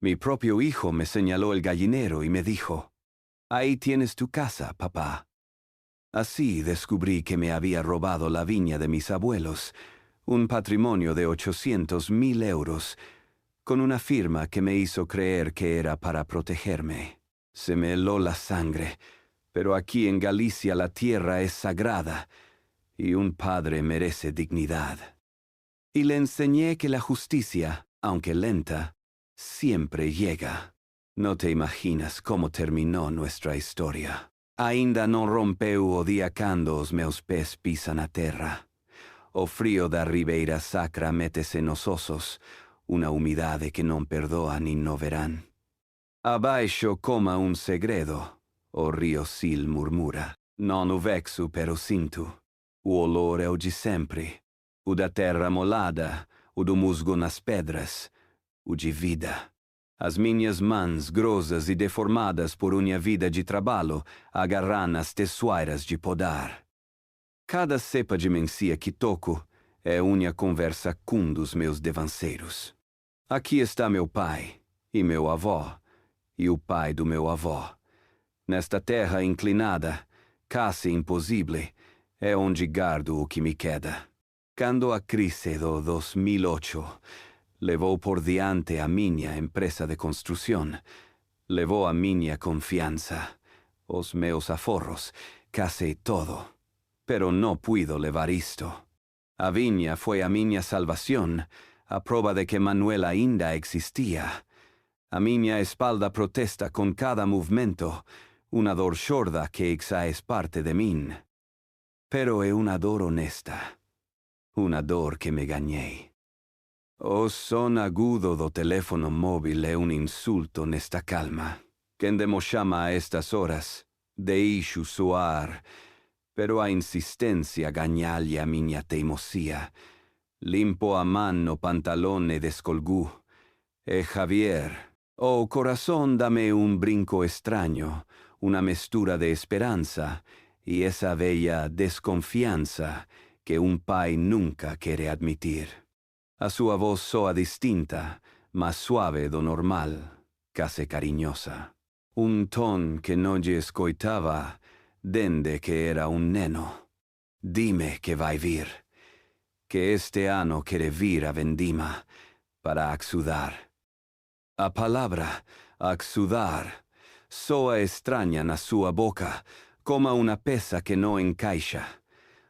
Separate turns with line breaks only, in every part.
Mi propio hijo me señaló el gallinero y me dijo, «Ahí tienes tu casa, papá». Así descubrí que me había robado la viña de mis abuelos, un patrimonio de 800.000 euros, con una firma que me hizo creer que era para protegerme. Se me heló la sangre, pero aquí en Galicia la tierra es sagrada y un padre merece dignidad. Y le enseñé que la justicia, aunque lenta, siempre llega. No te imaginas cómo terminó nuestra historia. Ainda non rompeu o día cando os meus pés pisan a terra. O frío da Ribeira Sacra métese nos osos, una umidade que non perdoa nin no verán. Abaixo coma un segredo, o rio Sil murmura. Non o vexo pero sinto. O olor é o de sempre, o da terra molada, o do musgo nas pedras, o de vida. As minhas mãos grossas e deformadas por unha vida de trabalho agarram as tesoiras de podar. Cada cepa de mencia que toco é unha conversa com dos meus devanceiros. Aqui está meu pai, e meu avó, e o pai do meu avó. Nesta terra inclinada, quase impossível, é onde guardo o que me queda. Quando a crise do 2008 levou por diante a minha empresa de construção, levou a minha confiança, os meus aforros, case todo. Pero não puido levar isto. A viña foi a minha salvação, a prova de que Manuel ainda existia. A minha espalda protesta com cada movimento, una dor sorda que xa es parte de min. Pero é una dor honesta, una dor que me ganhei. O son agudo do teléfono móvil é un insulto nesta calma. Quen me chama a estas horas, deixo soar, pero a insistência ganha-lhe a minha teimosia. Limpo a man no pantalón e descolgú. É Javier. O corazón dame un brinco extraño, una mistura de esperanza y esa bella desconfianza que un pai nunca quiere admitir. A sua voz soa distinta, más suave do normal, casi cariñosa. Un ton que non lle escoitaba dende que era un neno. Dime que vai vir, que este ano quere vir a vendima para axudar. A palavra axudar soa extraña na sua boca, como una pesa que não encaixa.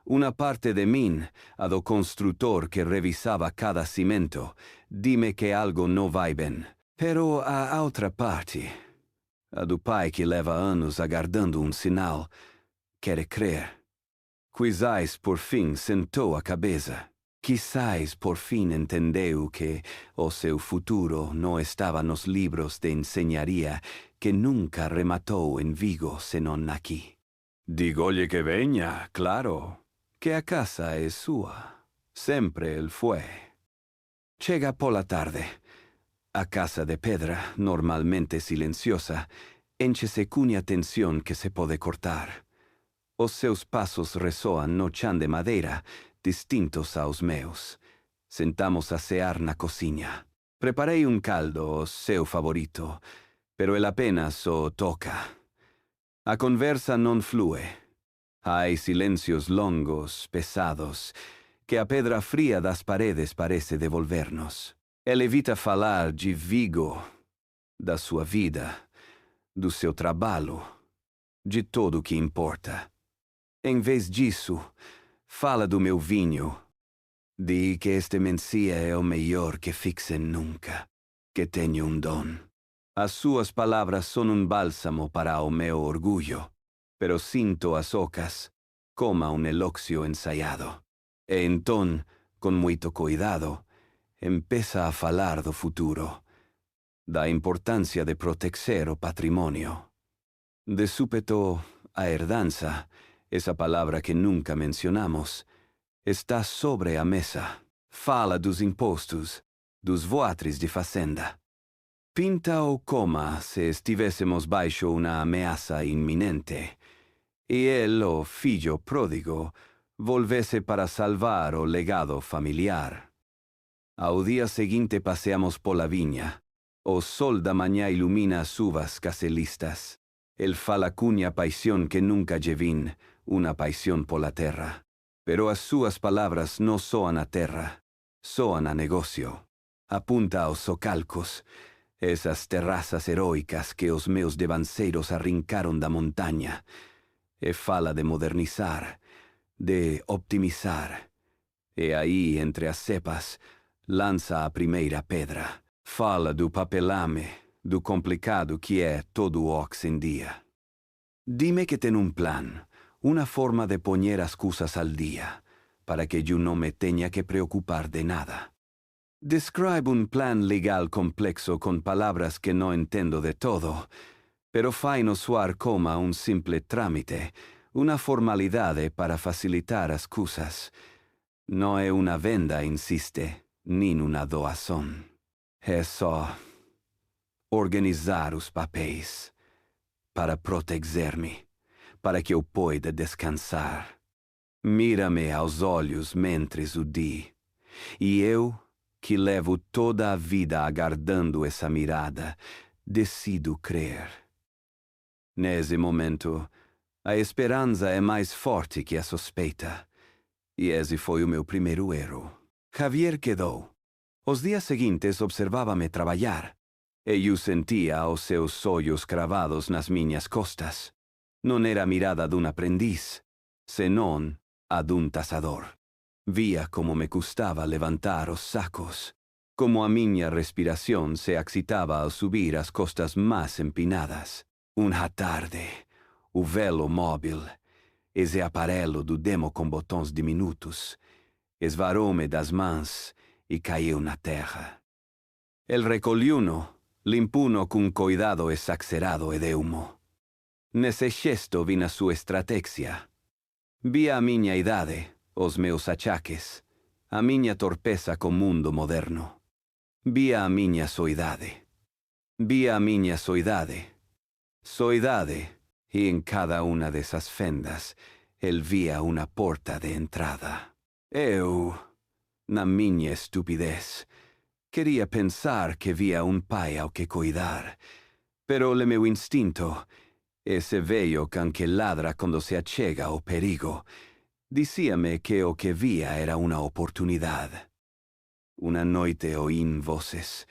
Una parte de min, a do construtor que revisava cada cimento, dime que algo não vai bem. Pero a outra parte, a do pai que leva anos aguardando um sinal, quer crer. Quizás por fim sentou a cabeça. Quizás por fim entendeu que o seu futuro não estava nos livros de engenharia que nunca rematou em Vigo senão aqui. Digo-lhe que venha, claro, que a casa é sua. Sempre el fue. Chega por la tarde. A casa de pedra, normalmente silenciosa, enche-se cunha tensión que se pode cortar. Os seus passos ressoam no chão de madeira, distintos aos meus. Sentamos a cear na cozinha. Preparei un caldo, o seu favorito, pero el apenas o toca. A conversa non flue. Hai silencios longos, pesados, que a pedra fría das paredes parece devolvernos. El evita falar de Vigo, da sua vida, do seu trabalho, de todo o que importa. Em vez disso, fala do meu vinho. Di que este mencia é o melhor que fixen nunca, que tenho um dom. As suas palavras são um bálsamo para o meu orgulho, pero sinto as ocas como um elóxio ensaiado. E então, com muito cuidado, empieza a falar do futuro, da importância de proteger o patrimônio. De súpeto, a herdança, essa palavra que nunca mencionamos, está sobre a mesa. Fala dos impostos, dos voatres de fazenda. Pinta-o como se estivéssemos baixo uma ameaça iminente, e ele, o filho pródigo, volvesse para salvar o legado familiar. Ao dia seguinte passeamos pola viña. O sol da mañá ilumina as uvas caselistas. El fa la cunha paixón que nunca llevin, una paixón pola terra. Pero as súas palavras non soan a terra, soan a negocio. Apunta aos socalcos, esas terrazas heroicas que os meus devanceiros arrincaron da montaña, e fala de modernizar, de optimizar. E aí, entre as cepas, lança a primeira pedra. Fala do papelame, do complicado que é todo o ox em dia. Dime que tem um plan, uma forma de poner as coisas al dia, para que eu não me tenha que preocupar de nada. Describe un plan legal complexo con palabras que no entendo de todo, pero fai-no soar como un simple trámite, una formalidade para facilitar as coisas. No é una venda, insiste, nin una doação. É só organizar os papéis para proteger-me, para que eu possa descansar. Mira-me aos olhos mentres o di, e eu, que levo toda a vida aguardando essa mirada, decido crer. Nesse momento, a esperança é mais forte que a suspeita, e esse foi o meu primeiro erro. Javier quedou. Os dias seguintes observava-me trabalhar, e eu sentia os seus olhos cravados nas minhas costas. Não era a mirada de um aprendiz, senão a de um tasador. Via como me custava levantar os sacos, como a minha respiração se excitava ao subir as costas mais empinadas. Uma tarde, o velo móvel, esse aparelho do demo com botões diminutos, esvarou-me das mãos e caiu na terra. El recolhiu-no, limpou-no com cuidado exagerado e de humo. Nesse gesto vi a sua estratégia. Via a minha idade, os meus achaques, a minha torpeza com o mundo moderno. Via a minha soidade. Via a minha soidade. Soidade, e em cada uma dessas fendas, ele via uma porta de entrada. Eu, na minha estupidez, queria pensar que via um pai ao que cuidar, pero o meu instinto, esse velho cão que ladra quando se achega o perigo, dizia-me que o que via era uma oportunidade. Uma noite oí voces.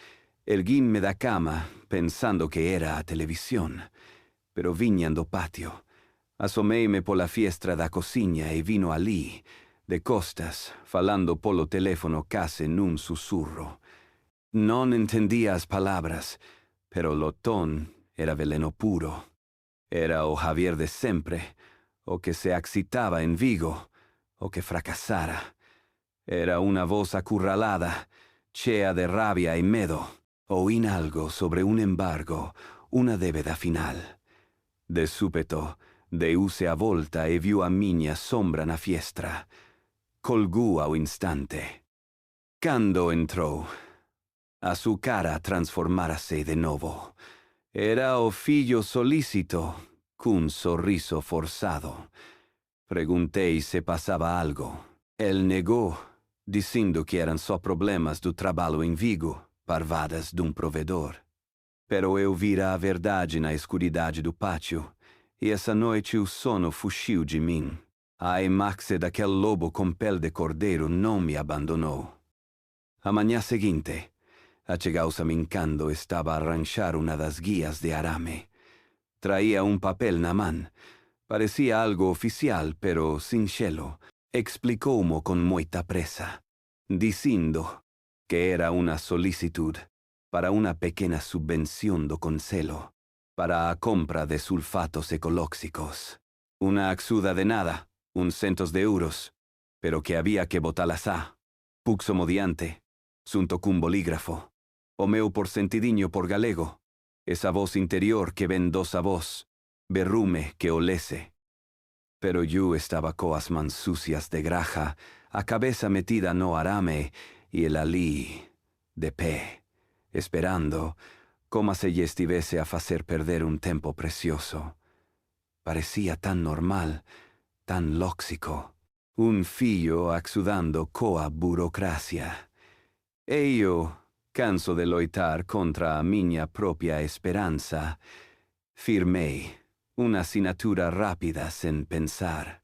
Erguí-me da cama, pensando que era a televisão, pero vinham do pátio. Assomei-me pola fiestra da cozinha e vino ali, de costas, falando polo teléfono case num sussurro. Não entendia as palavras, pero o tom era veneno puro. Era o Javier de sempre, o que se excitava em Vigo, o que fracassara. Era una voz acurralada, cheia de rabia y medo. Oí algo sobre un embargo, una débeda final. De súpeto, deuse a volta e viu a minha sombra na fiestra. Colgou ao instante. Cando entrou, a sua cara transformara-se de novo. Era o filho solícito, com sorriso forzado. Perguntei se passava algo. Ele negou, dizendo que eram só problemas do trabalho em Vigo, parvadas de provedor. Pero eu vira a verdade na escuridade do pátio, e essa noite o sono fugiu de mim. A imaxe daquele lobo com pele de cordeiro não me abandonou. A manhã seguinte, achegou-se mincando estava a arranchar uma das guias de arame. Traía um papel na mão. Parecia algo oficial, pero singelo. Explicou-mo com muita pressa, dizendo que era uma solicitud para uma pequena subvenção do Conselho para a compra de sulfatos ecolóxicos. Uma axuda de nada, uns centos de euros, pero que había que botá-las a. Puxo-mo diante, xunto cun bolígrafo, o meu porcentidinho por galego, esa voz interior que ven dos a voz, berrume que o lese. Pero eu estaba coas mans sucias de graja, a cabeza metida no arame, e el ali, de pé, esperando, como se lle estivese a facer perder un tempo precioso. Parecía tan normal, tan lóxico, un fillo axudando coa burocracia. E eu, Canso de loitar contra a minha propria esperança, firmei una assinatura rápida sem pensar.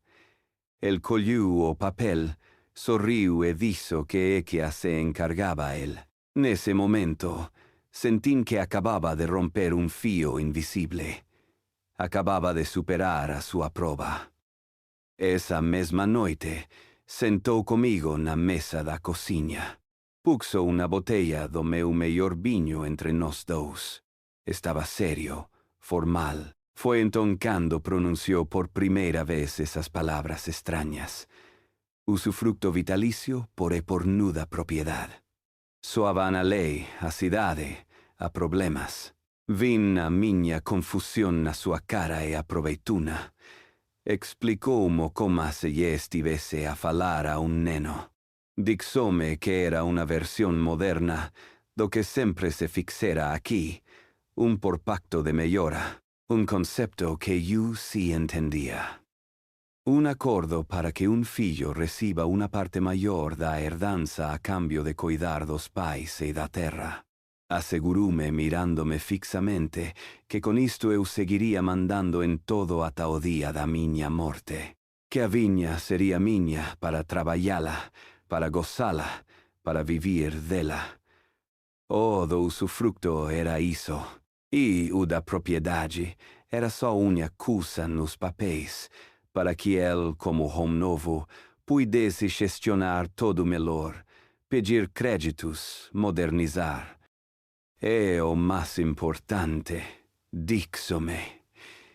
El colhiu o papel, sorriu e disse que Ekia se encargava a él. Nesse momento, sentí que acabava de romper un fio invisible. Acabava de superar a sua prova. Essa mesma noite, sentou comigo na mesa da cozinha. Puxo una botella do meu melhor vinho entre nós dois. Estava sério, formal. Foi então quando pronunciou por primeira vez essas palavras extrañas. Usufructo vitalicio por nuda propriedade. Soavan a lei, a cidade, a problemas. Vin a minha confusão na sua cara e aproveituna. Explicou-me como se lle estivesse a falar a un neno. Dixome que era una versión moderna do que sempre se fixera aquí, un por pacto de mellora, un concepto que eu sí entendía. Un acordo para que un fillo reciba una parte maior da herdanza a cambio de cuidar dos pais e da terra. Asegurume mirándome fixamente que con isto eu seguiría mandando en todo ata o día da miña morte. Que a viña sería miña para traballala, para gozala, para vivir dela. O do usufructo era iso. E o da propriedade era só unha cusa nos papéis, para que el, como home novo, pudesse gestionar todo melhor, pedir créditos, modernizar. E o mais importante, dixome,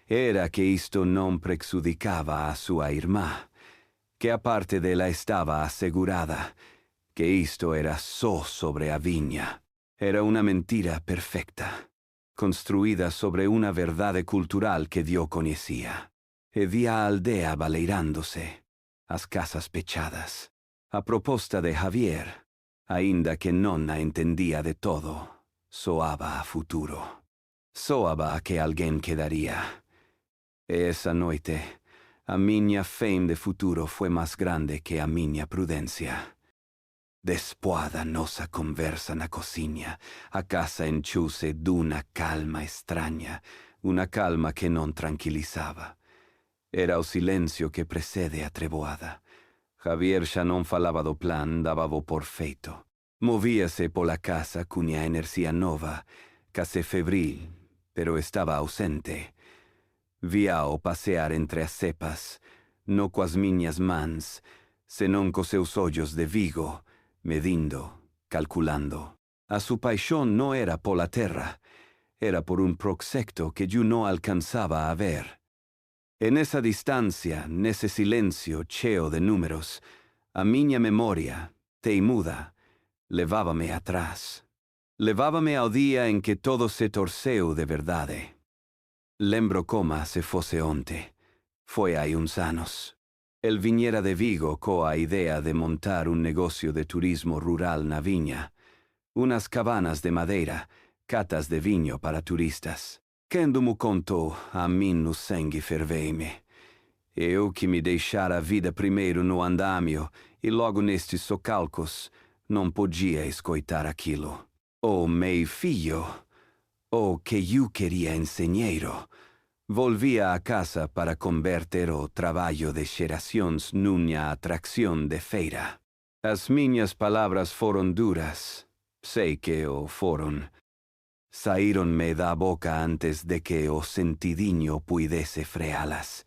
era que isto não prejudicava a sua irmã, que a parte dela estava assegurada, que isto era só sobre a viña. Era una mentira perfecta, construída sobre una verdade cultural que Dio conhecía. E via a aldea baleirándose, as casas pechadas, a proposta de Javier, ainda que non a entendía de todo, soaba a futuro. Soaba a que alguén quedaría. E esa noite, a miña fé de futuro foi máis grande que a miña prudencia. Despois da nosa conversa na cozinha, a casa enchuse d'una calma estranha, una calma que non tranquilizaba. Era o silencio que precede a treboada. Javier xa non falaba do plan, dábavo por feito. Movíase pola casa cunha enerxía nova, case febril, pero estaba ausente. Víao pasear entre as cepas, no coas miñas mans, senón cos seus ollos de Vigo, medindo, calculando. A su paixón non era pola terra, era por un proxecto que eu non alcanzaba a ver. En esa distancia, nese silencio cheo de números, a miña memoria, teimuda, levábame atrás. Levábame ao día en que todo se torceu de verdade. Lembro como se fose onte. Foi hai uns anos. El viñera de Vigo coa idea de montar un negocio de turismo rural na viña. Unas cabanas de madeira, catas de viño para turistas. Quando mo contou, a min no sangue ferveime. Eu que me deixara a vida primeiro no andamio e logo nestes socalcos, non podia escoitar aquilo. O meu filho, o que eu queria enseñeiro, volvía a casa para converter o traballo de xeracións nunha atracción de feira. As miñas palabras foron duras, sei que o foron. Saíronme da boca antes de que o sentidiño puidese frealas.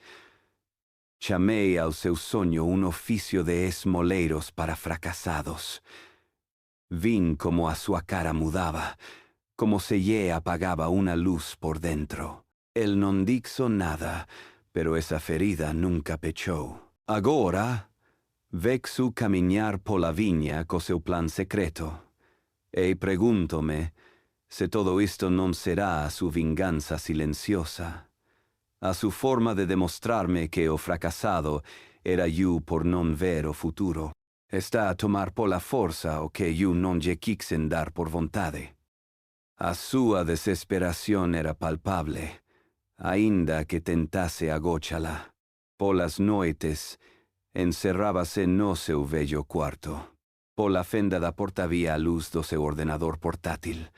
Chamei ao seu soño un oficio de esmoleiros para fracasados. Vin como a súa cara mudaba, como se lle apagaba una luz por dentro. El non dixo nada, pero esa ferida nunca pechou. Agora, vexo camiñar pola viña co seu plan secreto. E pregúntome se todo isto non será a su vinganza silenciosa, a su forma de demostrarme que o fracasado era eu por non ver o futuro. Está a tomar pola forza o que eu non lle quixen dar por vontade. A súa desesperación era palpable, aínda que tentase agóchala. Polas noites, encerrábase no seu vello cuarto. Pola fenda da portavia a luz do seu ordenador portátil.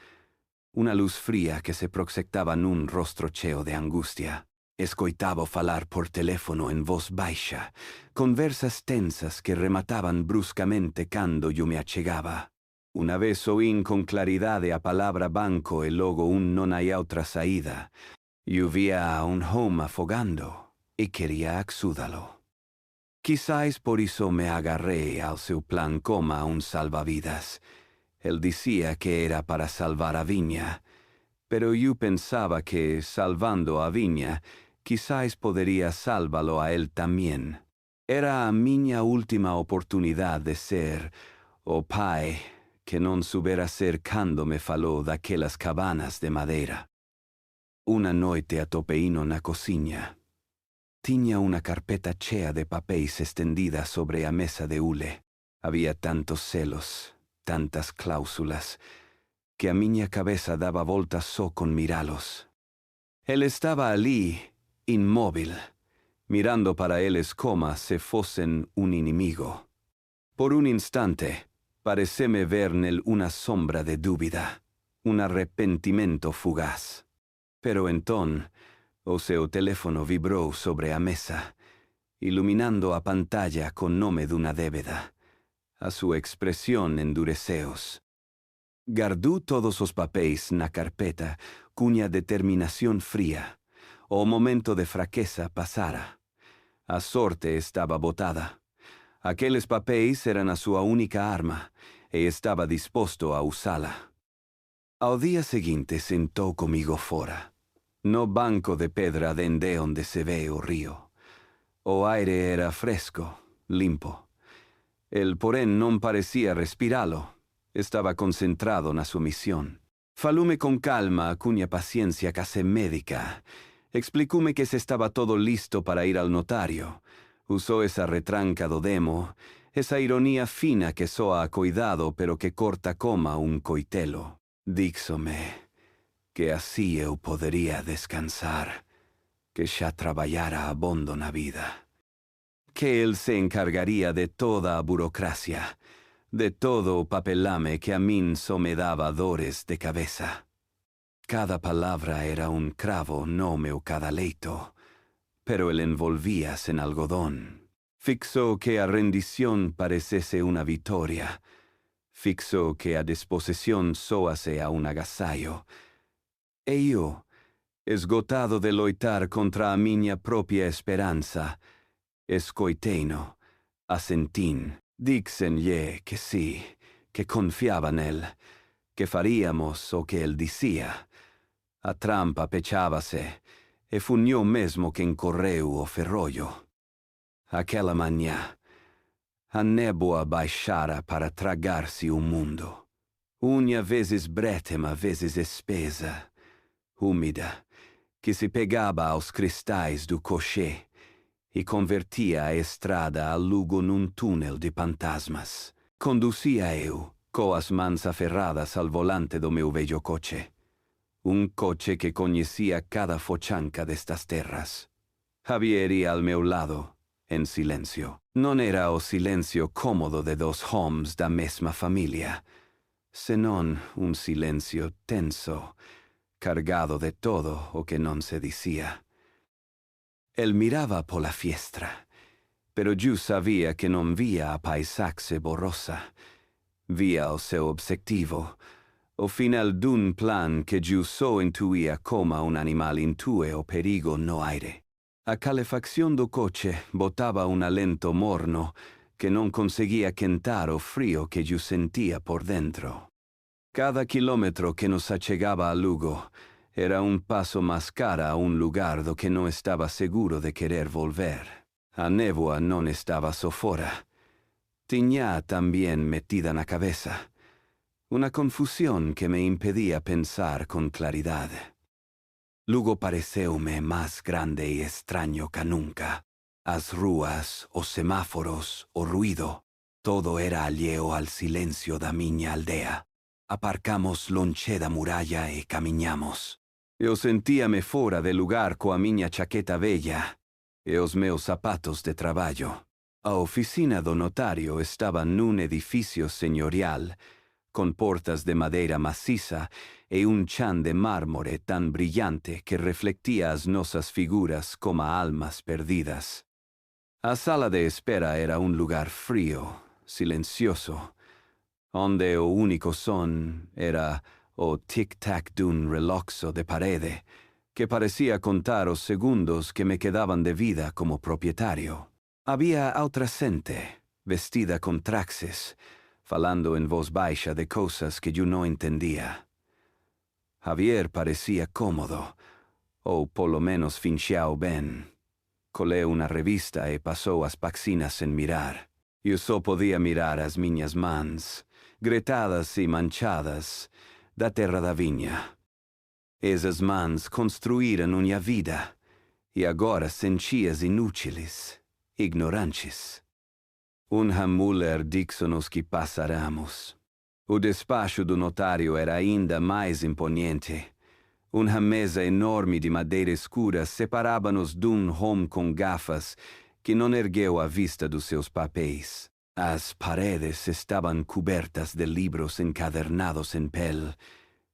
Una luz fría que se proxectava nun rostro cheo de angustia. Escoitavo falar por teléfono en voz baixa, conversas tensas que remataban bruscamente cando yo me achegaba. Una vez oín con claridade a palabra banco e logo un non hai outra saída. Yo vía a un home afogando e quería axúdalo. Quizás por eso me agarré al seu plan como a un salvavidas. Él decía que era para salvar a Viña, pero yo pensaba que, salvando a Viña, quizás podría salvarlo a él también. Era a miña última oportunidad de ser o pai que non subera ser cando me falou daquelas cabanas de madeira. Una noite atopeino na cociña. Tiña una carpeta chea de papéis estendida sobre a mesa de hule. Había tantos celos, tantas cláusulas, que a miña cabeza daba voltas só con miralos. Él estaba allí, inmóvil, mirando para eles como se fosen un inimigo. Por un instante, pareceme ver nel una sombra de dúbida, un arrepentimento fugaz. Pero entón, o seu teléfono vibrou sobre a mesa, iluminando a pantalla con nome d'una débeda. A súa expresión endureceos. Gardú todos os papéis na carpeta cuña determinación fría. O momento de fraqueza pasara. A sorte estaba botada. Aqueles papéis eran a súa única arma, e estaba disposto a usala. Ao día seguinte sentou comigo fora. No banco de pedra dende onde se ve o río. O aire era fresco, limpo. El porén non parecía respiralo. Estaba concentrado na súa misión. Falume con calma, cuña paciencia case médica. Explicúme que se estaba todo listo para ir al notario. Usó esa retranca do demo, esa ironía fina que soa a cuidado pero que corta coma un coitelo. Díxome que así eu podería descansar, que xa traballara abondo na vida. Que él se encargaría de toda a burocracia, de todo o papelame que a min só me daba dores de cabeza. Cada palabra era un cravo no meu cadaleito, pero el envolvías en algodón. Fixó que a rendición parecese una victoria. Fixó que a disposición soase a un agasallo. E yo, esgotado de loitar contra a miña propia esperanza, escoiteino, asentín. Díxenlle que sí, que confiaba nel, que faríamos o que él dicía. A trampa pechábase, e fuñó mesmo que en correu o ferrollo. Aquela mañá, a néboa baixara para tragar-se o mundo. Unha vezes brétema, vezes espesa, úmida, que se pegaba aos cristais do cochê e convertia a estrada a Lugo num túnel de fantasmas. Conducia eu, coas mans aferradas al volante do meu vello coche. Un coche que coñecía cada fochanca destas terras. Javier ia al meu lado, en silencio. Non era o silencio cómodo de dos homes da mesma familia, senón un silencio tenso, cargado de todo o que non se dicía. Él miraba pola fiestra, pero yo sabía que non vía a paisaxe borrosa. Vía o seu obxectivo, o final d'un plan que yo só intuía como un animal intúe o perigo no aire. A calefacción do coche botaba un alento morno que non conseguía quentar o frío que yo sentía por dentro. Cada kilómetro que nos achegaba a Lugo era un paso más cara a un lugar do que no estaba seguro de querer volver. A néboa non estaba só fora. Tiña también metida na cabeza. Una confusión que me impedía pensar con claridad. Lugo pareceume más grande y extraño que nunca. As rúas, os semáforos, o ruido, todo era alleo al silencio da miña aldea. Aparcamos lonche da muralla e camiñamos. Eu sentíame fora de lugar coa miña chaqueta bella e os meus zapatos de traballo. A oficina do notario estaba nun edificio señorial, con portas de madera maciza e un chan de mármore tan brillante que reflectía as nosas figuras como almas perdidas. A sala de espera era un lugar frío, silencioso, onde o único son era o tic-tac dun reloxo de parede, que parecía contar os segundos que me quedaban de vida como propietario. Había outra xente, vestida con traxes, falando en voz baixa de cosas que yo no entendía. Javier parecía cómodo, o por lo menos finxiao ben. Colé una revista e pasou as páxinas en mirar. Eu só podía mirar as miñas mans, gretadas e manchadas, da terra da viña. Esas mans construíran unha vida, e agora sentías inútiles, ignorantes. Mulher dixo-nos que passaramos. O despacho do notário era ainda mais imponente. Uma mesa enorme de madeira escura separava-nos dum home com gafas que não ergueu a vista dos seus papéis. As paredes estavam cobertas de livros encadernados em pele,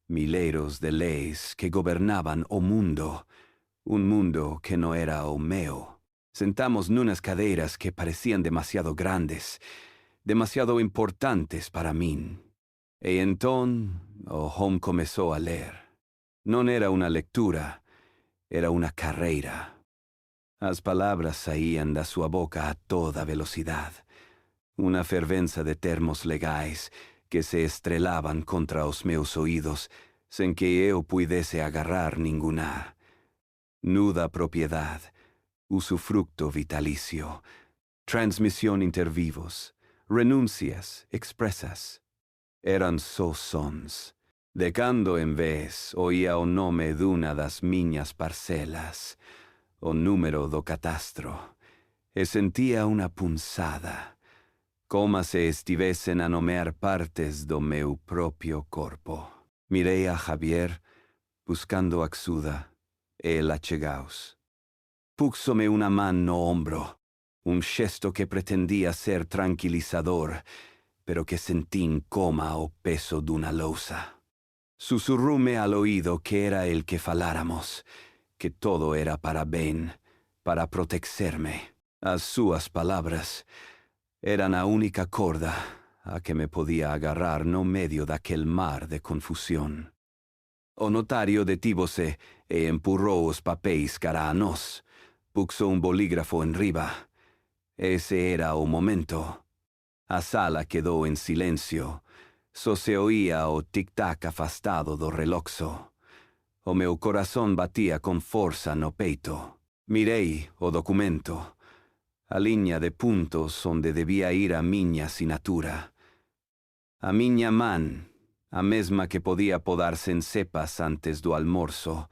milheiros de leis que governavam o mundo, mundo que não era o meu. Sentamos numas cadeiras que pareciam demasiado grandes, demasiado importantes para mim. E então o home começou a ler. Não era uma leitura, era uma carreira. As palavras saíam da sua boca a toda velocidade. Uma fervença de termos legais que se estrelavam contra os meus ouídos sem que eu pudesse agarrar nenhuma. Nuda propriedade, usufructo vitalicio, transmissão inter vivos, renúncias expressas. Eram só sons. De cando en vez oía o nome d'una das miñas parcelas, o número do catastro, e sentía una punzada, como se estivesen a nomear partes do meu propio corpo. Mirei a Javier, buscando axuda, e el achegaos. Púxome una man no hombro, un gesto que pretendía ser tranquilizador, pero que sentín coma o peso d'una lousa. Susurrúme al oído que era el que faláramos, que todo era para ben, para protegerme. As súas palabras eran a única corda a que me podía agarrar no medio daquel mar de confusión. O notario detívose e empurrou os papéis cara a nós. Puxo un bolígrafo enriba. Ese era o momento. A sala quedou en silencio. Só se oía o tic-tac afastado do reloxo. O meu corazón batía con forza no peito. Mirei o documento, a liña de puntos onde debía ir a miña assinatura. A miña man, a mesma que podía podarse en cepas antes do almorzo,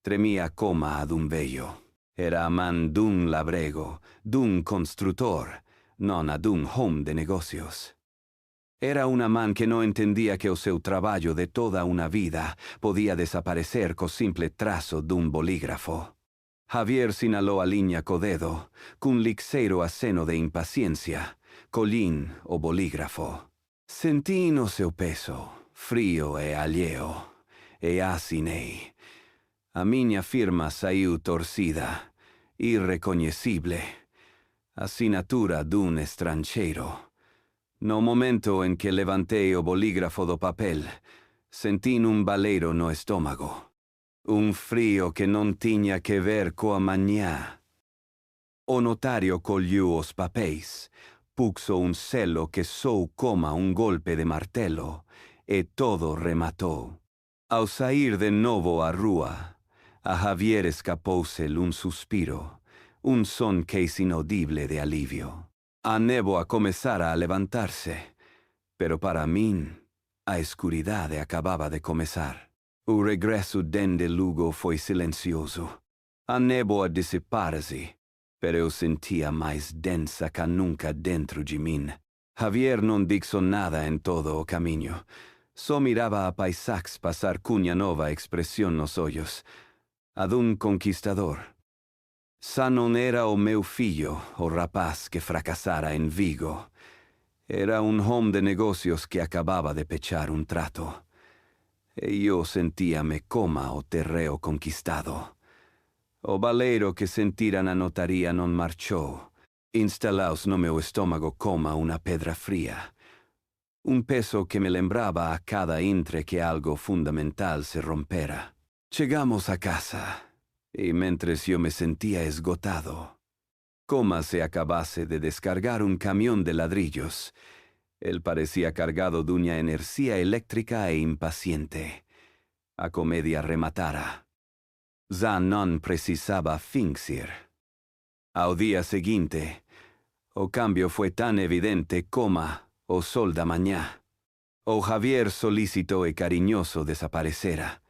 tremía coma a dun vello. Era a man dun labrego, dun construtor, non a dun home de negocios. Era una man que no entendía que o seu traballo de toda una vida podía desaparecer co simple trazo dun bolígrafo. Javier sinaló a liña co dedo, cun lixeiro aceno de impaciencia, collín o bolígrafo. Sentín o seu peso, frío e alleo, e asinei. A miña firma saiu torcida, irrecoñecible, assinatura dun estranxeiro. No momento en que levantei o bolígrafo do papel, sentín un baleiro no estómago. Un frío que non tiña que ver coa mañá. O notario colliu os papéis, puxo un selo que sou coma un golpe de martelo, e todo rematou. Ao sair de novo á rúa, a Javier escapouse un suspiro, un son queis inaudible de alivio. A néboa comezara a levantarse, pero para min, a escuridade acababa de comezar. O regresso dende Lugo foi silencioso. A néboa dissipara-se, pero eu sentia mais densa ca nunca dentro de min. Javier non dixo nada en todo o camiño. Só miraba a paisax pasar cunha nova expresión nos ollos, a dun conquistador. Sa non era o meu filho, o rapaz que fracassara en Vigo. Era un home de negocios que acababa de pechar un trato. E io sentíame coma o terreo conquistado. O baleiro que sentira na notaria non marchou. Instalaos no meu estómago coma una pedra fría. Un peso que me lembraba a cada intre que algo fundamental se rompera. Llegamos a casa, y mientras yo me sentía esgotado, coma se acabase de descargar un camión de ladrillos. Él parecía cargado de una energía eléctrica e impaciente. A comedia rematara. Ya non precisaba fingir. Ao día seguinte, o cambio fue tan evidente coma o sol da mañá. O Javier solícito e cariñoso desaparecera.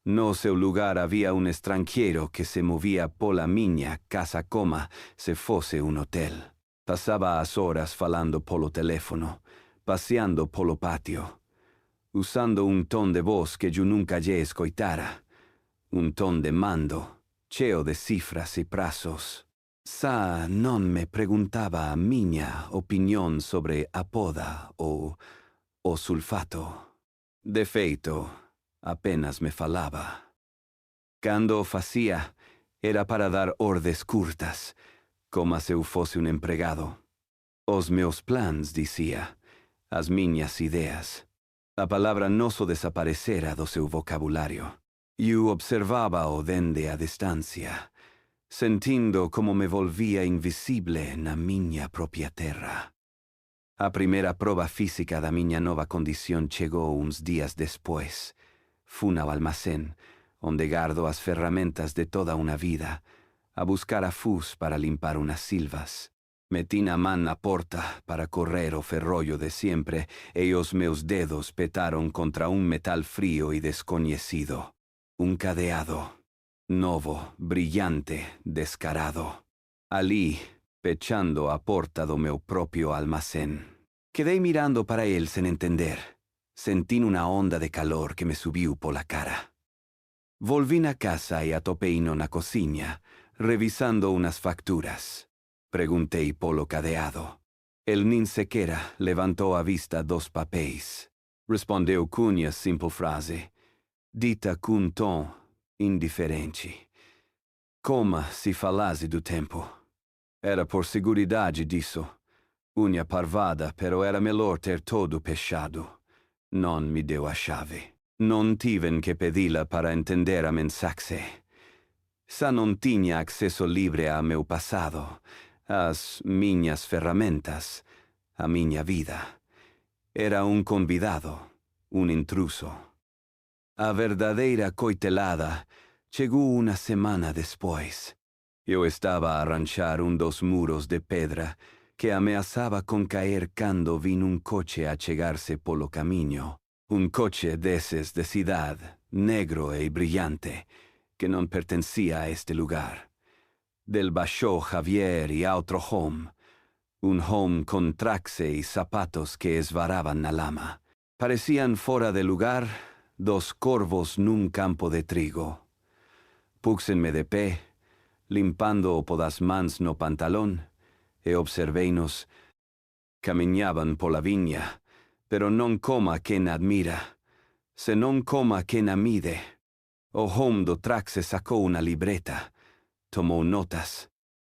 No seu lugar había un extranjero que se movía pola miña casa coma se fosse un hotel. Pasaba as horas falando polo teléfono, paseando polo patio, usando un ton de voz que yo nunca lle escoitara, un ton de mando, cheo de cifras e prazos. Sa non me preguntaba a miña opinión sobre a poda o sulfato. De feito, apenas me falaba. Cando o facía, era para dar ordes curtas, como se eu fosse un empregado. Os meus plans, dicía, as miñas ideas. A palabra noso desaparecera do seu vocabulario. Eu observaba-o dende a distancia, sentindo como me volvía invisible na miña propia terra. A primeira proba física da miña nova condición chegou uns días despois. Fun ao almacén, onde gardo as ferramentas de toda unha vida, a buscar a fus para limpar unas silvas. Metín a man na porta para correr o ferrollo de siempre e os meus dedos petaron contra un metal frío e descoñecido. Un cadeado, novo, brillante, descarado. Alí, pechando a porta do meu propio almacén. Quedei mirando para él sen entender. Sentín una onda de calor que me subiu pola cara. Volvín a casa e atopeino na cociña, revisando unas facturas. Preguntei polo cadeado. El nin sequera levantou a vista dos papéis. Respondeu cunha simple frase, dita cun tom indiferente. Coma se falasse do tempo. Era por seguridade disso. Unha parvada, pero era melhor ter todo pechado. Non me deu a chave. Non tiven que pedila para entender a mensaxe. Sa non tiña acceso libre a meu passado, as miñas ferramentas, a miña vida. Era un convidado, un intruso. A verdadeira coitelada chegou una semana despois. Eu estaba a arranchar un dos muros de pedra que ameazaba con caer cando vin un coche a chegarse polo camiño. Un coche deses de cidad, negro e brillante, que non pertencía a este lugar. Del baixou Javier e outro home. Un home con traxe e zapatos que esvaraban na lama. Parecían fora de lugar dos corvos nun campo de trigo. Púxenme de pé, limpando o podas mans no pantalón, e observeinos. Camiñaban pola viña, pero non coma quen admira, senón coma quen amide. O home do traxe sacou unha libreta, tomou notas.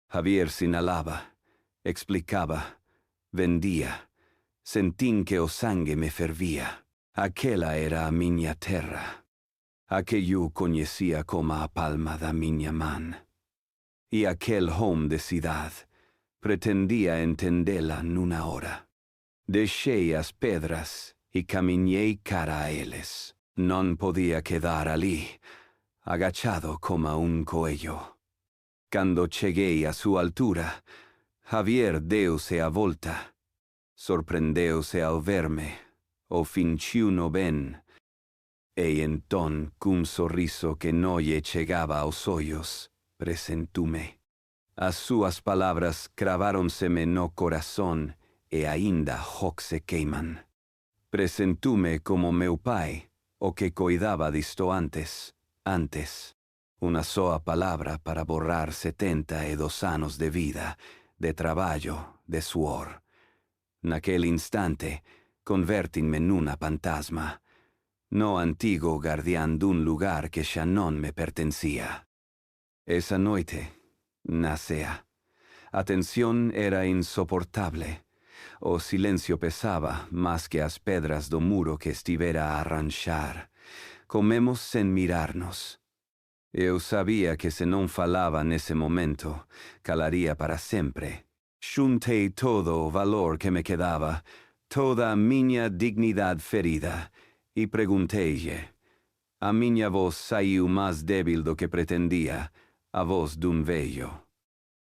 Javier sinalaba, explicaba, vendía. Sentín que o sangue me fervía. Aquela era a miña terra, a que eu coñecía como a palma da miña man. E aquel home de cidad pretendía entendela nunha hora. Deixei as pedras e camiñei cara a eles. Non podía quedar alí, agachado como un coello. Cando cheguei a súa altura, Javier deuse a volta. Sorprendeuse ao verme, o finchiuno ben, e entón, cun sorriso que non lle chegaba aos ollos, presentume. As súas palabras craváronseme no corazón e aínda hoc se queiman. Presentume como meu pai, o que coidaba disto antes. Una sola palabra para borrar 72 anos de vida, de trabalho, de suor. Naquel instante, convertinme nuna fantasma, no antigo guardián d'un lugar que xa non me pertencía. Esa noite, nacea. A tensión era insoportable. O silencio pesaba más que as pedras do muro que estivera a arranxar. Comemos sen mirarnos. Eu sabía que se non falaba nese momento, calaría para sempre. Xuntei todo o valor que me quedaba, toda a miña dignidad ferida, e pregunteille. A miña voz saiu máis débil do que pretendía, a voz dun vello.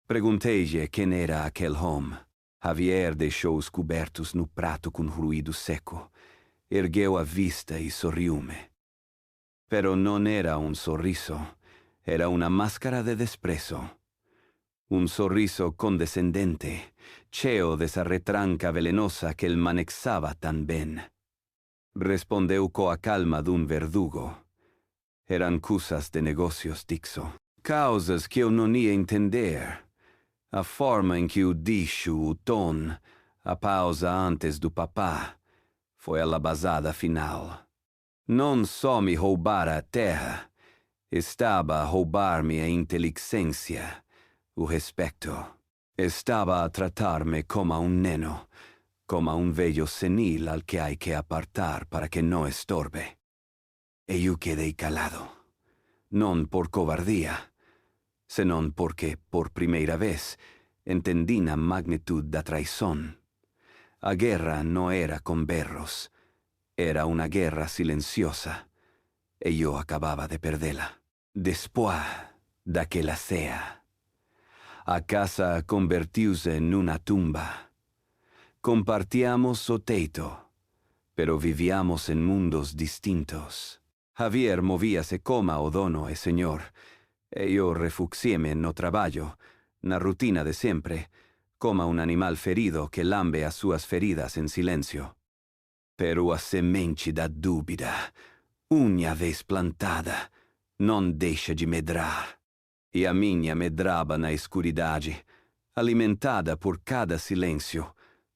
Pregunteille quen era aquel home. Javier deixou os cobertos no prato com ruído seco. Ergueu a vista e sorriu-me. Pero non era un sorriso, era una máscara de desprezo. Un sorriso condescendente, cheo desa retranca velenosa que el manexaba tan ben. Respondeu coa calma dun verdugo. Eran cusas de negocios, Dixo. Causas que eu non ia entender. A forma em que o dixo, o tom, a pausa antes do papá, foi a labazada final. Non só me roubara a terra, estava a roubar-me a inteligência, o respeito. Estava a tratar-me como a um neno, como a um velho senil al que hay que apartar para que não estorbe. E eu quedei calado, non por cobardía, senón porque, por primeira vez, entendí a magnitud da traición. A guerra no era con berros, era una guerra silenciosa, e yo acababa de perdela. Después daquela cea, a casa convertiuse en una tumba. Compartíamos o teito, pero vivíamos en mundos distintos. Javier movíase como o dono e señor, e io refugiéme no traballo, na rutina de sempre, como un animal ferido que lambe as súas feridas en silencio. Pero a semente da dúbida, unha vez plantada, non deixa de medrar. E a minha medraba na escuridade, alimentada por cada silêncio,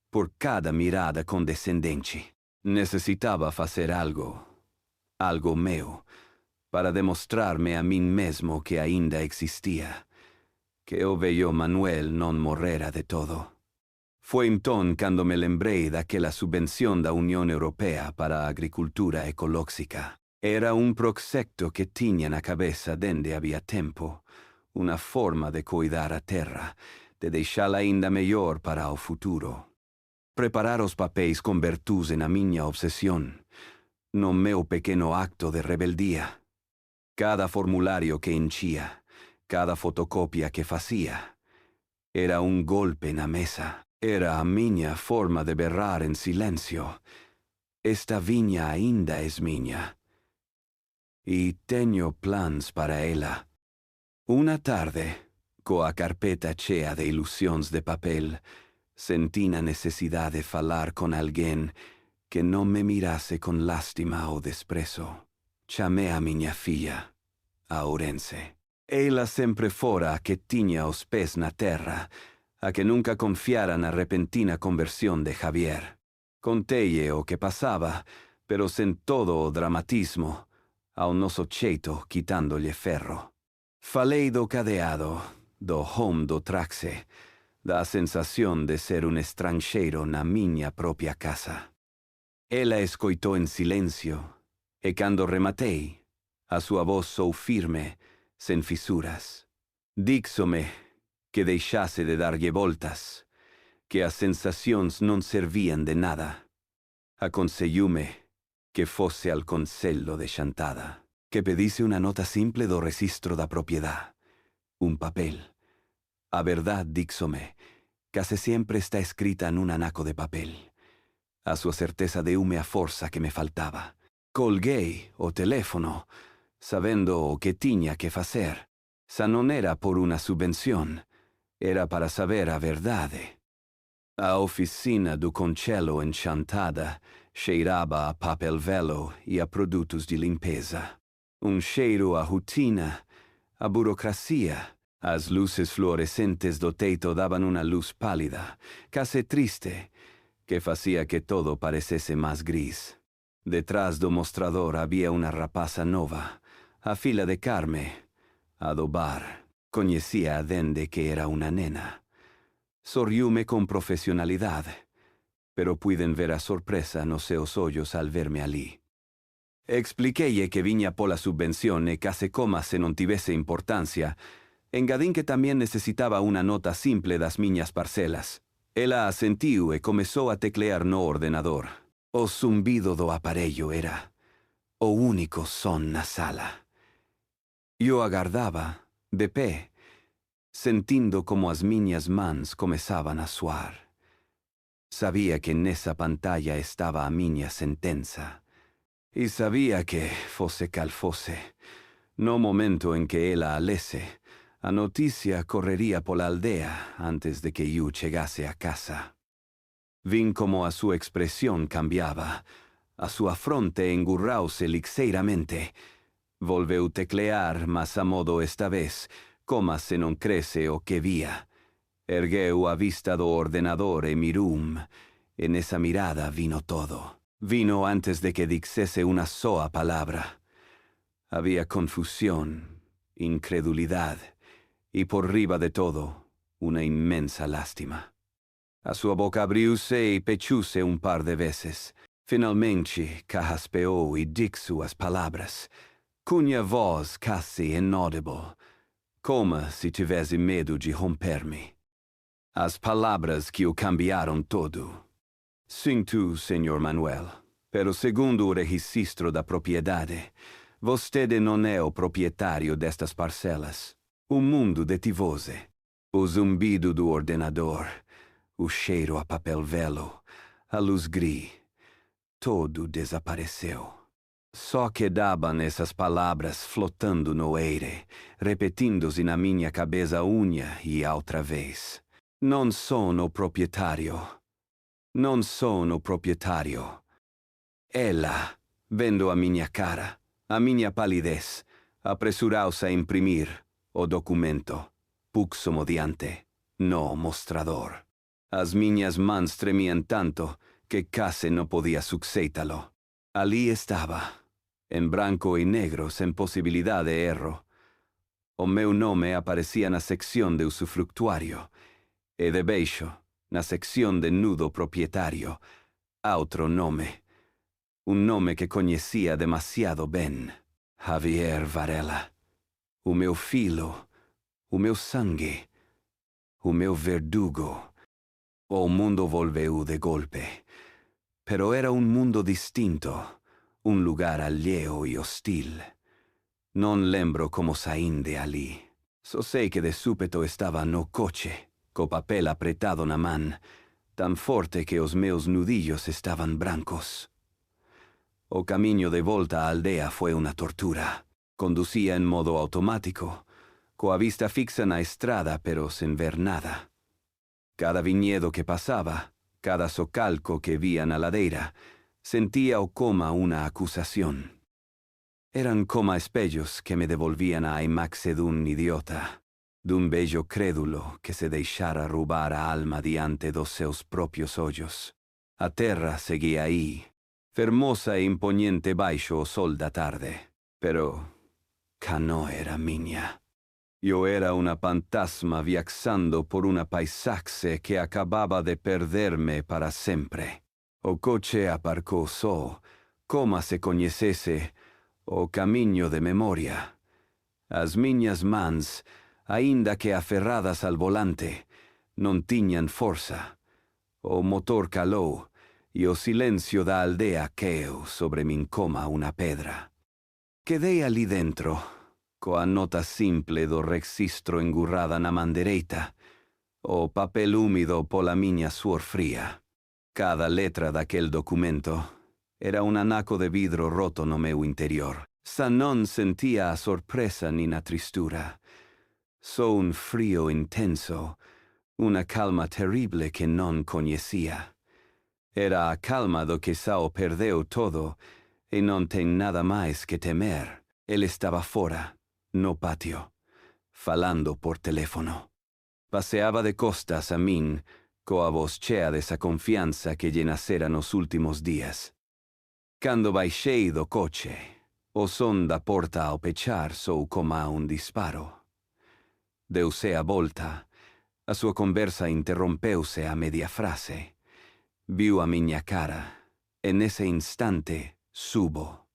por cada mirada condescendente. Necessitava fazer algo meu, para demonstrar-me a mim mesmo que ainda existia, que o velho Manuel non morrera de todo. Foi então quando me lembrei daquela subvenção da União Europeia para a agricultura ecológica. Era un proxecto que tiña na cabeça dende había tempo, una forma de cuidar a terra, de deixala ainda mellor para o futuro. Preparar os papéis convertuse na miña obsesión, no meu pequeno acto de rebeldía. Cada formulario que enchía, cada fotocopia que facía, era un golpe na mesa. Era a miña forma de berrar en silencio. Esta viña ainda es miña. E teño plans para ela. Una tarde, coa carpeta chea de ilusións de papel, sentí a necesidade de falar con alguén que non me mirase con lástima ou desprezo. Chamei a miña filla, a Ourense. Ela sempre fora a que tiña os pés na terra, a que nunca confiara na repentina conversión de Javier. Conteille o que pasaba, pero sen todo o dramatismo, ao noso cheito quitándolle ferro. Falei do cadeado, do home do traxe, da sensación de ser un estranxeiro na miña propia casa. Ela escoitou en silencio, e cando rematei, a súa voz sou firme, sen fisuras. Díxome que deixase de darlle voltas, que as sensacións non servían de nada. Aconsellume que fose al consello de xantada, que pedise unha nota simple do registro da propiedad, un papel. A verdad, díxome, case sempre está escrita nun anaco de papel. A súa certeza deume a forza que me faltaba. Colguei o teléfono, sabendo o que tiña que facer. Sa non era por unha subvención, era para saber a verdade. A oficina do Concello enchantada cheiraba a papel velo e a produtos de limpeza. Un cheiro a rotina, a burocracia. As luces fluorescentes do teito daban una luz pálida, casi triste, que facía que todo parecese más gris. Detrás do mostrador había una rapaza nova, a fila de carme, a dobar. Coñecía dende que era una nena. Sorriume con profesionalidad, pero puiden ver a sorpresa nos seus ollos al verme ali. Expliquélle que viña pola subvención e case coma se non tivese importancia, engadín que tamén necesitaba una nota simple das miñas parcelas. Ela asentiu e comezou a teclear no ordenador. O zumbido do aparello era o único son na sala. Yo agardaba, de pé, sentindo como as miñas mans comezaban a suar. Sabía que nesa pantalla estaba a miña sentenza. E sabía que, fose cal fose, no momento en que ela a lese, a noticia correría pola aldea antes de que eu chegase a casa. Vin como a súa expresión cambiaba, a súa fronte engurrause lixeiramente. Volveu teclear, mas a modo esta vez, coma se non crese o que vía. Ergueu a vista do ordenador e mirum. En esa mirada vino todo. Vino antes de que dixese una soa palabra. Había confusión, incredulidad, y por riba de todo, una inmensa lástima. A súa boca abriuse e pechuse un par de veces. Finalmente, carraspeou e dixo as palabras, cunha voz casi inaudible, como se tivesse medo de romper-me. As palavras que o cambiaram todo. Sinto, Senhor Manuel, pero segundo o registro da propriedade, vostede non é o proprietário destas parcelas. O mundo detivose. O zumbido do ordenador, o cheiro a papel velo, a luz gris, todo desapareceu. Só quedaban essas palavras flotando no aire, repetindo-se na minha cabeça unha e outra vez. Non sono o proprietario. Non sono proprietario. Ela, vendo a minha cara, a minha palidez, apressurou-se a imprimir o documento. Puxo-mo diante, no mostrador. As minhas mãos tremiam tanto que case não podia succeitá-lo. Ali estava, em branco e negro, sem possibilidade de erro. O meu nome aparecia na secção de usufructuário, e debaixo, na secção de nudo proprietário, outro nome. Nome que conhecia demasiado bem. Javier Varela. O meu filho, o meu sangue, o meu verdugo. O mundo volveu de golpe. Pero era un mundo distinto, un lugar alheio e hostil. Non lembro como saín de ali. Só sei que de súpeto estaba no coche, co papel apretado na man, tan forte que os meus nudillos estaban brancos. O camiño de volta á aldea foi una tortura. Conducía en modo automático, coa vista fixa na estrada pero sen ver nada. Cada viñedo que pasaba, cada socalco que vía na ladeira, sentía o coma una acusación. Eran coma espellos que me devolvían a imaxe dun idiota, dun bello crédulo que se deixara roubar a alma diante dos seus propios ollos. A terra seguía aí, fermosa e imponente baixo o sol da tarde, pero ca non era miña. Yo era una fantasma viaxando por una paisaxe que acababa de perderme para sempre. O coche aparcou só, coma se coñecese o camiño de memoria. As miñas mans, aínda que aferradas al volante, non tiñan forza. O motor calou, e o silencio da aldea caeu sobre min coma una pedra. Quedei ali dentro, coa nota simple do registro engurrada na man dereita, o papel húmido pola miña suor fría. Cada letra daquel documento era un anaco de vidro roto no meu interior. Sa non sentía a sorpresa nin a tristura. Só un frío intenso, una calma terrible que non coñecía. Era a calma do que xa o perdeu todo e non ten nada máis que temer. El estaba fora, no patio. falando por teléfono. Paseaba de costas a min, coa voz chea dessa confianza que lle nasera nos últimos días. Cando baixei do coche, o son da porta ao pechar sou coma un disparo. Deuse a volta. A sua conversa interrompeuse a media frase. Viu a miña cara, e nese instante subo.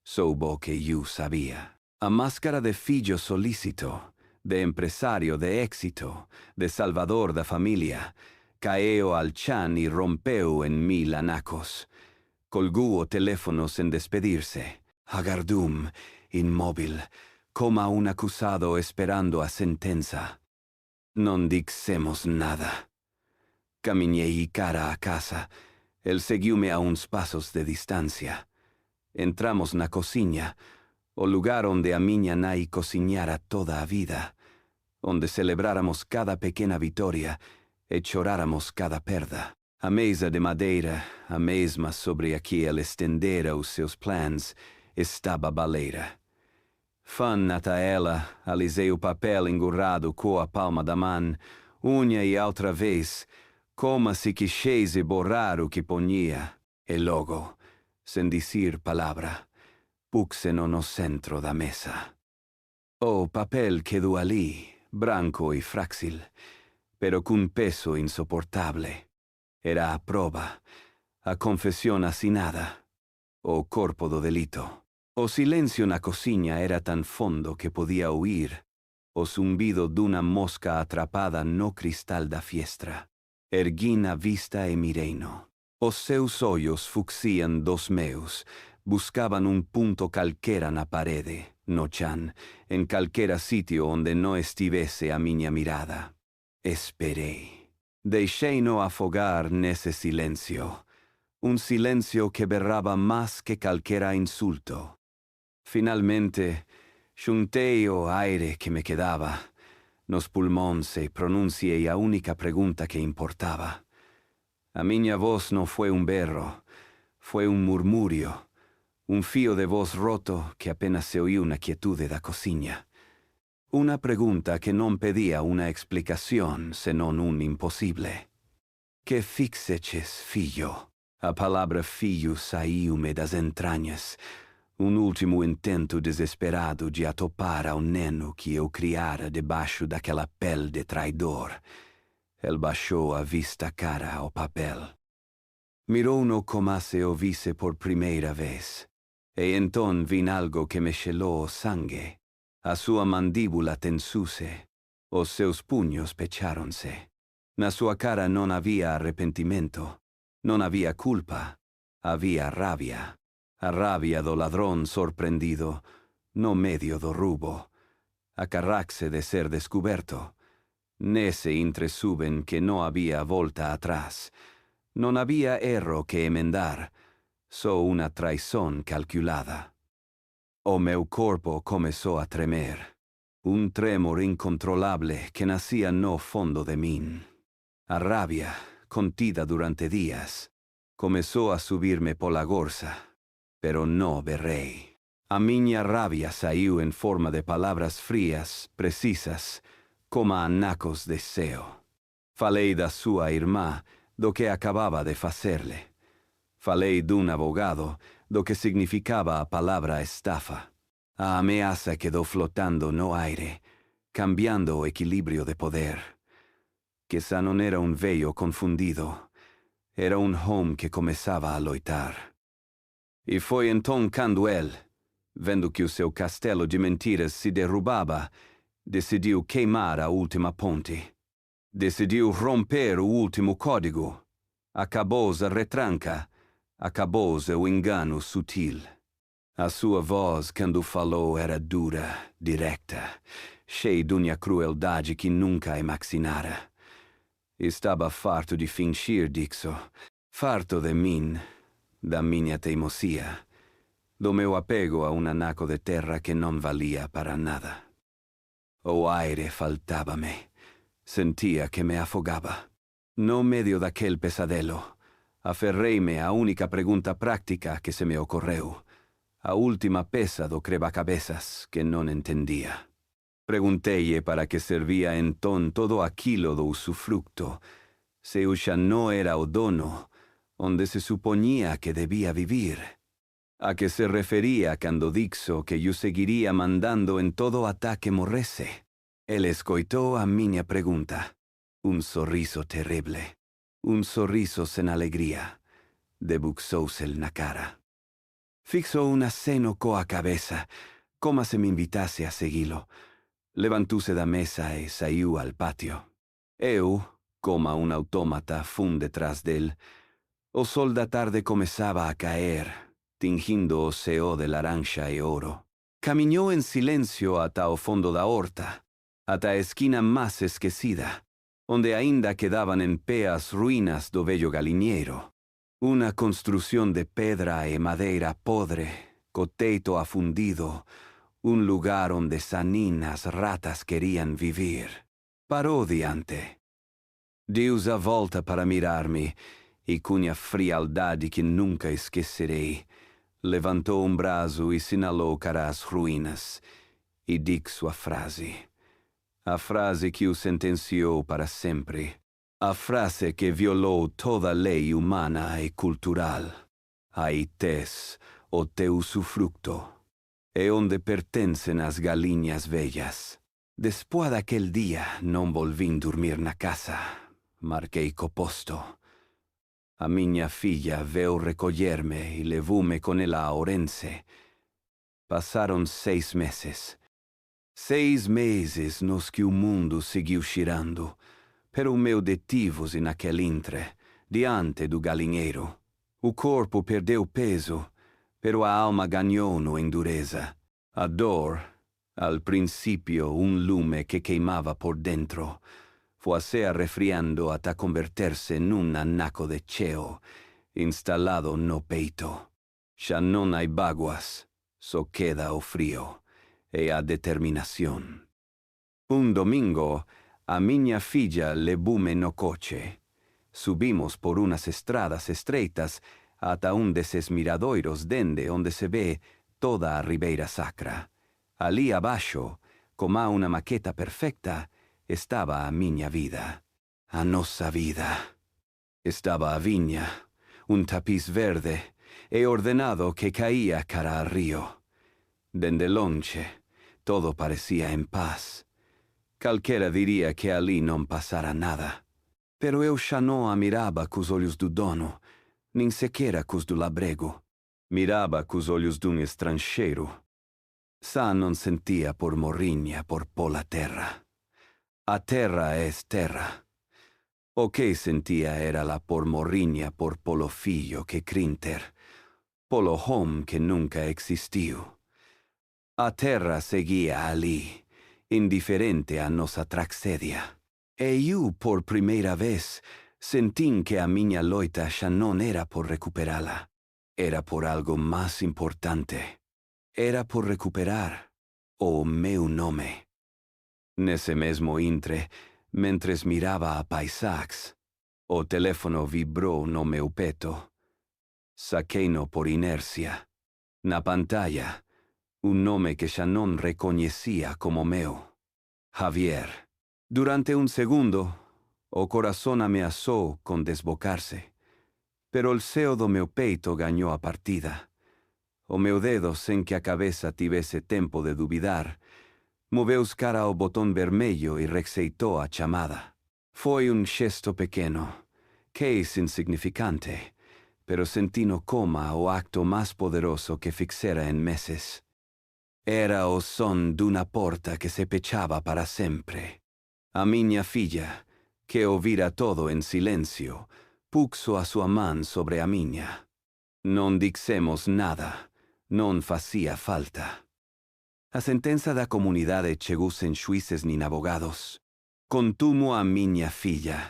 Soubo que eu sabía. A máscara de fillo solícito, de empresario de éxito, de salvador da familia, caeu al chan e rompeu en mil anacos. Colgou o teléfono sen despedirse. Agardum, inmóvil, coma un acusado esperando a sentenza. Non dixemos nada. Camiñei cara a casa. El seguiume a uns pasos de distancia. Entramos na cociña, o lugar onde a miña nai cociñara toda a vida, onde celebráramos cada pequena vitoria e choráramos cada perda. A mesa de madeira, a mesma sobre a que el estendera os seus plans, estaba baleira. Fan ata ela, alisei o papel engurrado coa palma da man, unha e outra vez, como se quixese borrar o que poñía, e logo, sen dicir palabra, puxeno no centro da mesa. O papel quedou ali, branco e frágil, pero cun peso insoportable. Era a proba, a confesión asinada, o corpo do delito. O silencio na cociña era tan fondo que podía oír o zumbido dunha mosca atrapada no cristal da fiestra. Erguín a vista e mireino. Os seus ollos fuxían dos meus, buscaban un punto calquera na parede, no chan, en calquera sitio onde no estivese a miña mirada. Esperei. Deixei-no afogar nese silencio, un silencio que berraba más que calquera insulto. Finalmente, xuntei o aire que me quedaba, nos pulmóns e pronunciei a única pregunta que importaba. A miña voz non foi un berro, foi un murmurio, un fío de voz roto que apenas se oiu na quietude da cociña. Una pregunta que non pedía una explicación, senón un imposible. Que fixeches, fillo? A palabra fillo saiu-me das entrañas, un último intento desesperado de atopar ao neno que eu criara debaixo daquela pele de traidor. El baixou a vista cara ao papel. Mirou-no como se o visse por primeira vez, e entón vin algo que me xelou o sangue. A sua mandíbula tensuse, os seus puños pecháronse. Na sua cara non había arrepentimento, non había culpa, había rabia. A rabia do ladrón sorprendido, no medio do rubo. A carraxe de ser descuberto. Nese intresuben que no había volta atrás. Non había erro que emendar, só una traizón calculada. O meu corpo comezou a tremer. Un tremor incontrolable que nacía no fondo de min. A rabia, contida durante días, comezou a subirme pola gorsa. Pero no berrei. A miña rabia saiu en forma de palabras frías, precisas, como anacos de seo. Falei da súa irmá, do que acababa de facerle. Falei dun abogado, do que significaba a palabra estafa. A ameaza quedou flotando no aire, cambiando o equilibrio de poder. Quizá non era un vello confundido, era un home que comezaba a loitar. E foi entón cando el, vendo que o seu castelo de mentiras se derrubava, decidiu queimar a última ponte. Decidiu romper o último código. Acabou-se a retranca. Acabou-se o engano sutil. A sua voz, quando falou, era dura, directa, cheia de uma crueldade que nunca emaxinara. Estava farto de fingir, dixo, farto de mim, da minha teimosia, do meu apego a um anaco de terra que não valia para nada. O aire faltava-me. Sentia que me afogava. No medio daquele pesadelo, aferrei-me à única pergunta prática que se me ocorreu, a última peça do crebacabeças que não entendia. Preguntei-lhe para que servia então todo aquilo do usufructo, se eu já não era o dono, onde se suponía que debía vivir. A que se refería quando dixo que eu seguiria mandando en todo ata que morrese. Ele escoitou a minha pergunta. Un sorriso terrible. Un sorriso sen alegría. Debuxouse na cara. Fixou un aceno coa cabeza, como se me invitase a seguilo. Levantouse da mesa e saiu al patio. Eu, como un autómata, fun detrás del. O sol da tarde comezaba a caer, tingindo o céu de laranja e ouro. Camiñou en silencio ata o fondo da horta, ata a esquina más esquecida, onde ainda quedaban en pé as ruínas do vello galiñeiro. Una construción de pedra e madeira podre, co teito afundido, un lugar onde saninas ratas querían vivir. Parou diante. Deus a volta para mirar-me, e cunha frialdade que nunca esquecerei, levantou um braço e sinalou para as ruínas, e dixo a frase que o sentenciou para sempre, a frase que violou toda a lei humana e cultural. Aí tes o teu usufructo, e onde pertencem as galinhas velhas. Despois daquele dia, não volvim dormir na casa. Marquei co posto. A minha filha veio recolher-me e levou-me com ela a Orense. Passaram 6 meses. 6 meses nos que o mundo seguiu girando, pero o meu detive-se naquele intre, diante do galinheiro. O corpo perdeu peso, pero a alma ganhou no endureza. A dor, al princípio um lume que queimava por dentro, foi arrefriando até converter-se num anaco de cheo, instalado no peito. Já não há báguas, só queda o frio e a determinação. Um domingo, a minha filha levou-me no coche. Subimos por unas estradas estreitas ata um desses miradoiros dende onde se vê toda a Ribeira Sacra. Ali abaixo, como uma maqueta perfecta, estava a minha vida, a nossa vida. Estava a vinha, um tapiz verde e ordenado que caía cara ao rio. Dende longe, todo parecia em paz. Calquera diria que ali não passara nada. Pero eu xa não a mirava cos olhos do dono, nem sequer cos do labrego. Mirava cos olhos dun estrangeiro. Sa non sentia por morrinha por pola terra. A terra es terra. O que sentia era la por morrinha por polo fillo que crinter, polo home que nunca existiu. A terra seguia ali, indiferente a nossa traxedia. E eu, por primeira vez, sentim que a minha loita xa non era por recuperá-la. Era por algo mais importante. Era por recuperar o meu nome. Nesse mesmo intre, mentres mirava a paisax, o teléfono vibrou no meu peto. Saquei-no por inércia. Na pantalla, un nome que xa non reconhecia como meu. Javier. Durante un segundo, o corazón ameaçou con desbocarse, pero o ceo do meu peito gañou a partida. O meu dedo, sen que a cabeza tivese tempo de duvidar, moveus cara ao botón vermello e rexeitou a chamada. Foi un xesto pequeno, case insignificante, pero sentino coma o acto máis poderoso que fixera en meses. Era o son dunha porta que se pechaba para sempre. A miña filla, que ouvira todo en silencio, puxo a súa man sobre a miña. Non dixemos nada, non facía falta. A sentenza da comunidade chegou sen xuíces nin abogados. Contumo a miña filla,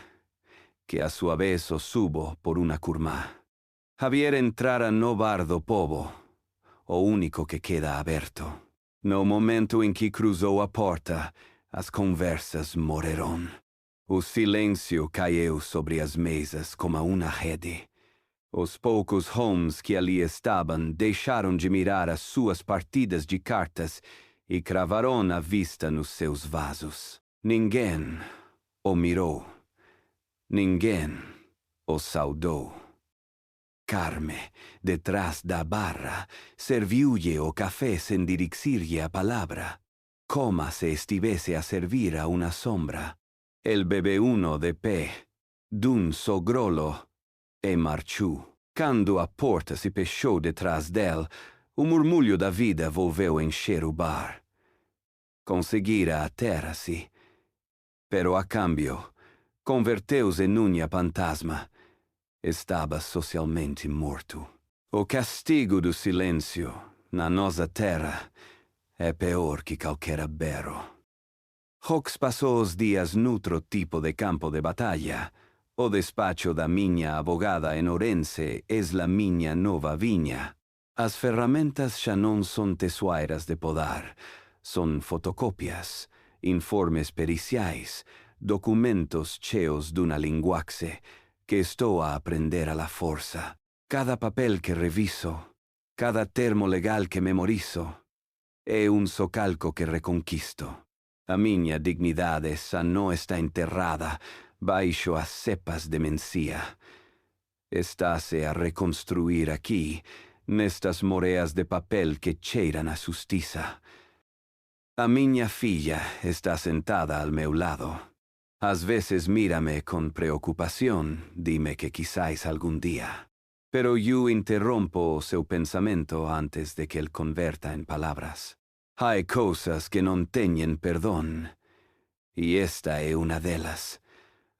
que a súa vez o subo por unha curmá. Javier entrara no bar do povo, o único que queda aberto. No momento en que cruzou a porta, as conversas morreron. O silêncio caiu sobre as mesas como uma rede. Os poucos homes que ali estavam deixaram de mirar as suas partidas de cartas e cravaron a vista nos seus vasos. Ninguém o mirou, ninguém o saudou. Carme, detrás da barra, serviulle o café sem dirigirle a palabra, como se estivesse a servir a una sombra. El bebeuno de pé, d'un sogrolo, e marchou. Quando a porta se fechou detrás dele, o murmúrio da vida volveu encher o bar. Conseguira aterra-se, pero a cambio, converteu-se em unha fantasma. Estava socialmente morto. O castigo do silêncio, na nossa terra, é pior que qualquer berro. Hawks passou os dias noutro tipo de campo de batalha. O despacho da minha abogada em Orense é la minha nova vinha. As ferramentas já não são tesoeiras de podar, são fotocópias, informes periciais, documentos cheios d'una linguaxe que estou a aprender a la força. Cada papel que reviso, cada termo legal que memorizo, é socalco que reconquisto. A minha dignidade já não está enterrada baixo as cepas de mencia. Está-se a reconstruir aqui, nestas moreas de papel que cheiram a justiça. A minha filha está sentada ao meu lado. Às vezes mira-me com preocupação, dime que quizás algum dia. Pero eu interrompo o seu pensamento antes de que ele converta em palavras. Há coisas que não têm perdão, e esta é uma delas.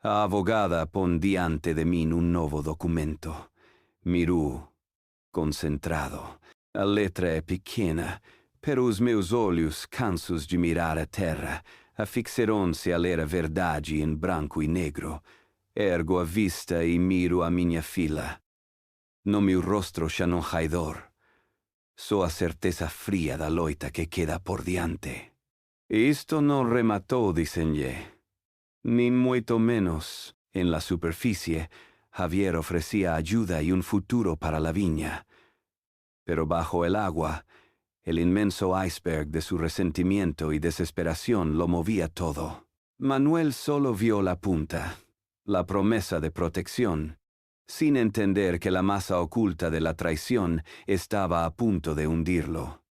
A abogada pon diante de mim novo documento. Mirou, concentrado. A letra é pequena, pero os meus olhos, cansos de mirar a terra, afixaram-se a ler a verdade em branco e negro. Ergo a vista e miro a minha filha. No meu rosto já não há dor. Só a certeza fria da loita que queda por diante. Isto não rematou, dizem-lhe. Ni muito menos. En la superficie, Javier ofrecía ayuda y un futuro para la viña. Pero bajo el agua, el inmenso iceberg de su resentimiento y desesperación lo movía todo. Manuel solo vio la punta, la promesa de protección, sin entender que la masa oculta de la traición estaba a punto de hundirlo.